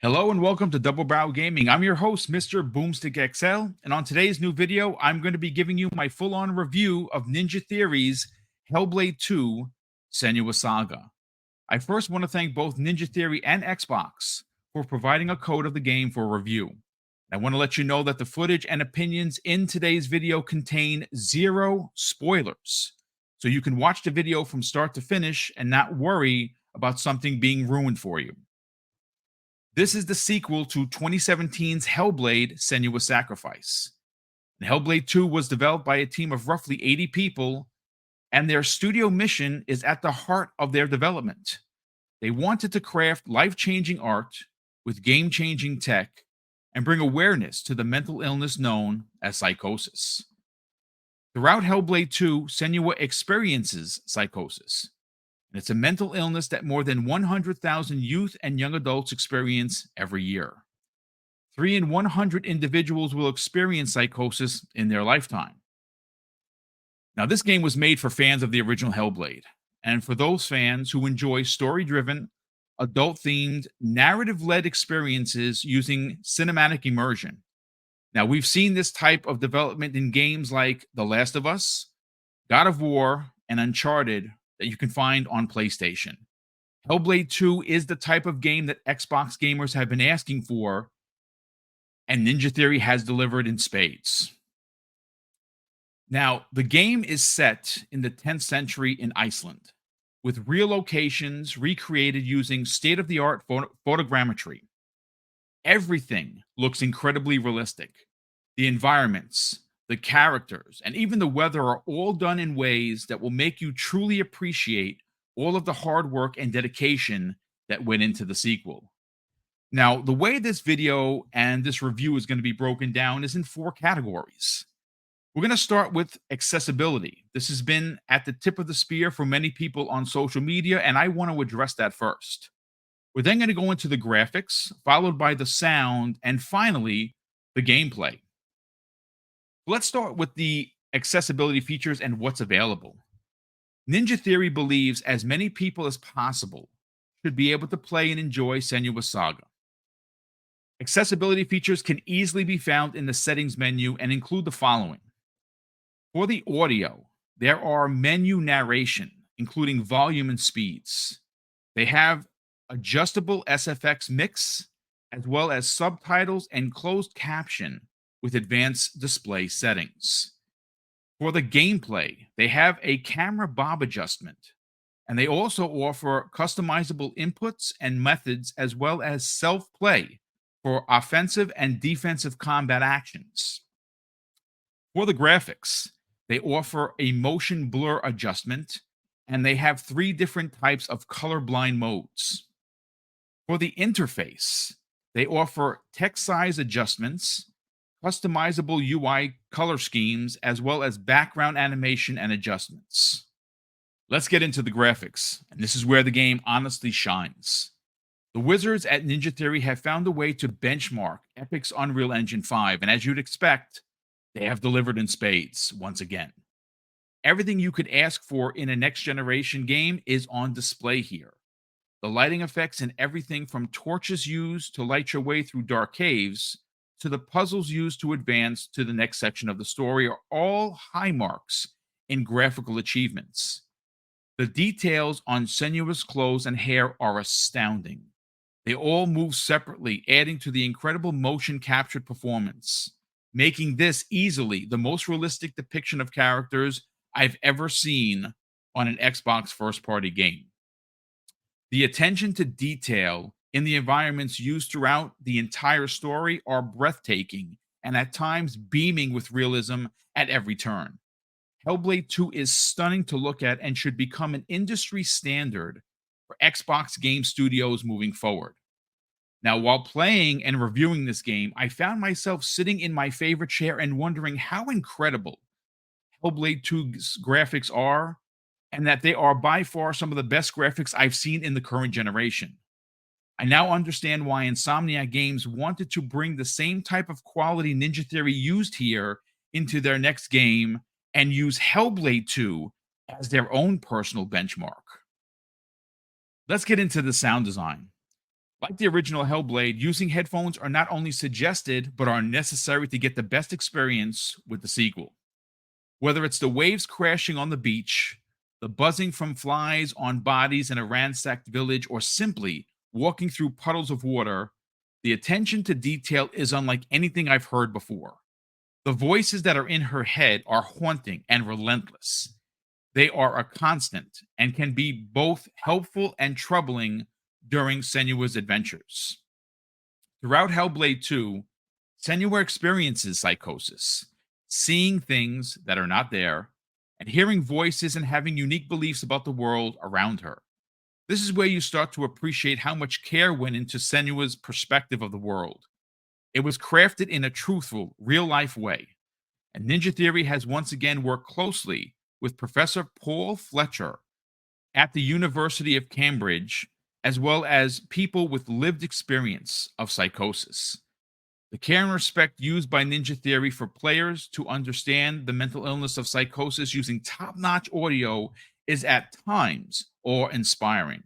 Hello and welcome to Double Barrel Gaming. I'm your host, Mr. BoomStick XL, and on today's new video, I'm going to be giving you my full-on review of Ninja Theory's Hellblade 2 Senua Saga. I first want to thank both Ninja Theory and Xbox for providing a code of the game for review. I want to let you know that the footage and opinions in today's video contain zero spoilers, so you can watch the video from start to finish and not worry about something being ruined for you. This is the sequel to 2017's Hellblade: Senua's Sacrifice. And Hellblade 2 was developed by a team of roughly 80 people, and their studio mission is at the heart of their development. They wanted to craft life-changing art with game-changing tech and bring awareness to the mental illness known as psychosis. Throughout Hellblade 2, Senua experiences psychosis. And it's a mental illness that more than 100,000 youth and young adults experience every year. 3 in 100 individuals will experience psychosis in their lifetime. Now, this game was made for fans of the original Hellblade, and for those fans who enjoy story-driven, adult-themed, narrative-led experiences using cinematic immersion. Now, we've seen this type of development in games like The Last of Us, God of War, and Uncharted that you can find on PlayStation. Hellblade 2 is the type of game that Xbox gamers have been asking for, and Ninja Theory has delivered in spades. Now, the game is set in the 10th century in Iceland, with real locations recreated using state-of-the-art photogrammetry. Everything looks incredibly realistic. The environments, the characters, and even the weather are all done in ways that will make you truly appreciate all of the hard work and dedication that went into the sequel. Now, the way this video and this review is going to be broken down is in 4 categories. We're going to start with accessibility. This has been at the tip of the spear for many people on social media, and I want to address that first. We're then going to go into the graphics, followed by the sound, and finally, the gameplay. Let's start with the accessibility features and what's available. Ninja Theory believes as many people as possible should be able to play and enjoy Senua Saga. Accessibility features can easily be found in the settings menu and include the following. For the audio, there are menu narration, including volume and speeds. They have adjustable SFX mix, as well as subtitles and closed caption with advanced display settings. For the gameplay, they have a camera bob adjustment, and they also offer customizable inputs and methods as well as self-play for offensive and defensive combat actions. For the graphics, they offer a motion blur adjustment, and they have 3 different types of colorblind modes. For the interface, they offer text size adjustments, customizable UI color schemes, as well as background animation and adjustments. Let's get into the graphics, and this is where the game honestly shines. The wizards at Ninja Theory have found a way to benchmark Epic's Unreal Engine 5, and as you'd expect, they have delivered in spades once again. Everything you could ask for in a next-generation game is on display here. The lighting effects and everything from torches used to light your way through dark caves to the puzzles used to advance to the next section of the story are all high marks in graphical achievements. The details on Senua's clothes and hair are astounding. They all move separately, adding to the incredible motion captured performance, making this easily the most realistic depiction of characters I've ever seen on an Xbox first-party game. The attention to detail in the environments used throughout the entire story are breathtaking and at times beaming with realism at every turn. Hellblade 2 is stunning to look at and should become an industry standard for Xbox game studios moving forward. Now, while playing and reviewing this game, I found myself sitting in my favorite chair and wondering how incredible Hellblade 2's graphics are, and that they are by far some of the best graphics I've seen in the current generation. I now understand why Insomniac Games wanted to bring the same type of quality Ninja Theory used here into their next game and use Hellblade 2 as their own personal benchmark. Let's get into the sound design. Like the original Hellblade, using headphones are not only suggested, but are necessary to get the best experience with the sequel. Whether it's the waves crashing on the beach, the buzzing from flies on bodies in a ransacked village, or simply walking through puddles of water, the attention to detail is unlike anything I've heard before. The voices that are in her head are haunting and relentless. They are a constant and can be both helpful and troubling during Senua's adventures. Throughout Hellblade 2, Senua experiences psychosis, seeing things that are not there, and hearing voices and having unique beliefs about the world around her. This is where you start to appreciate how much care went into Senua's perspective of the world. It was crafted in a truthful, real life way, and Ninja Theory has once again worked closely with Professor Paul Fletcher at the University of Cambridge, as well as people with lived experience of psychosis. The care and respect used by Ninja Theory for players to understand the mental illness of psychosis using top notch audio is at times awe-inspiring.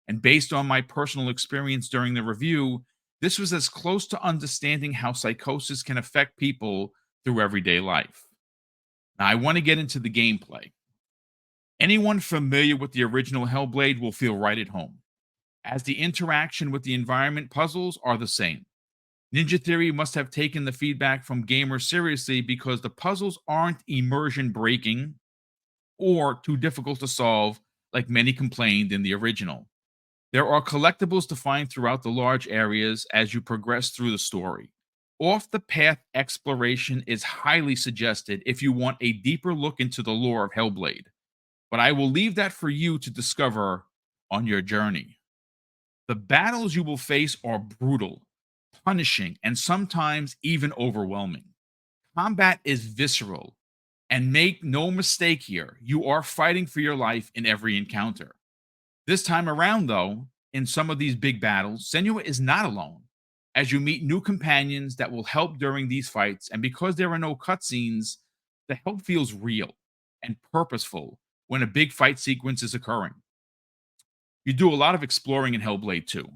And based on my personal experience during the review, this was as close to understanding how psychosis can affect people through everyday life. Now, I want to get into the gameplay. Anyone familiar with the original Hellblade will feel right at home, as the interaction with the environment puzzles are the same. Ninja Theory must have taken the feedback from gamers seriously because the puzzles aren't immersion breaking or too difficult to solve like many complained in the original. There are collectibles to find throughout the large areas as you progress through the story. Off the path exploration is highly suggested if you want a deeper look into the lore of Hellblade, but I will leave that for you to discover on your journey. The battles you will face are brutal, punishing, and sometimes even overwhelming. Combat is visceral, and make no mistake here, you are fighting for your life in every encounter. This time around, though, in some of these big battles, Senua is not alone, as you meet new companions that will help during these fights, and because there are no cutscenes, the help feels real and purposeful when a big fight sequence is occurring. You do a lot of exploring in Hellblade 2.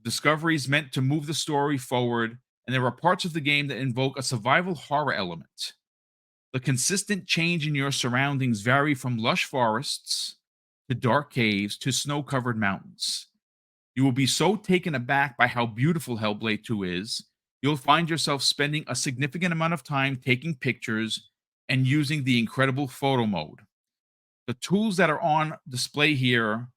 Discoveries meant to move the story forward, and there are parts of the game that invoke a survival horror element. The consistent change in your surroundings vary from lush forests to dark caves to snow-covered mountains. You will be so taken aback by how beautiful Hellblade 2 is, you'll find yourself spending a significant amount of time taking pictures and using the incredible photo mode. The tools that are on display here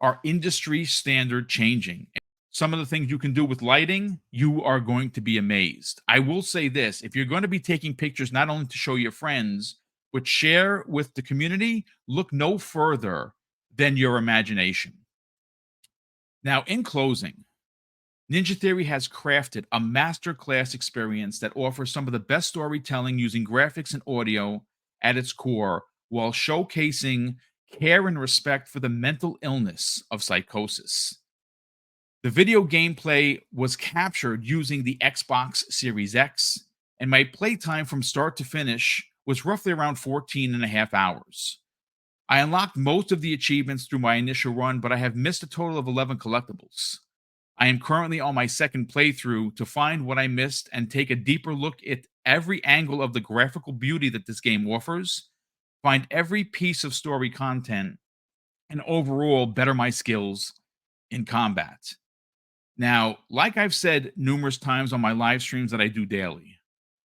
are industry standard changing. Some of the things you can do with lighting, you are going to be amazed. I will say this, if you're going to be taking pictures not only to show your friends, but share with the community, look no further than your imagination. Now, in closing, Ninja Theory has crafted a masterclass experience that offers some of the best storytelling using graphics and audio at its core, while showcasing care and respect for the mental illness of psychosis. The video gameplay was captured using the Xbox Series X, and my playtime from start to finish was roughly around 14 and a half hours. I unlocked most of the achievements through my initial run, but I have missed a total of 11 collectibles. I am currently on my second playthrough to find what I missed and take a deeper look at every angle of the graphical beauty that this game offers, find every piece of story content, and overall better my skills in combat. Now, like I've said numerous times on my live streams that I do daily,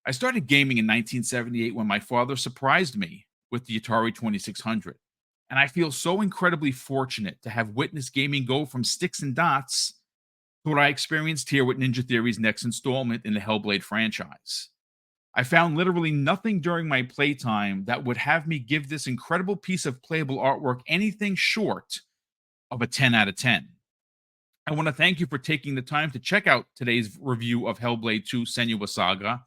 I started gaming in 1978 when my father surprised me with the Atari 2600. And I feel so incredibly fortunate to have witnessed gaming go from sticks and dots to what I experienced here with Ninja Theory's next installment in the Hellblade franchise. I found literally nothing during my playtime that would have me give this incredible piece of playable artwork anything short of a 10 out of 10. I want to thank you for taking the time to check out today's review of Hellblade 2 Senua Saga.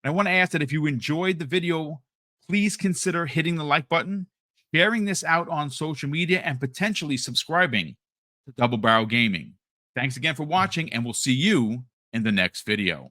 And I want to ask that if you enjoyed the video, please consider hitting the like button, sharing this out on social media, and potentially subscribing to Double Barrel Gaming. Thanks again for watching, and we'll see you in the next video.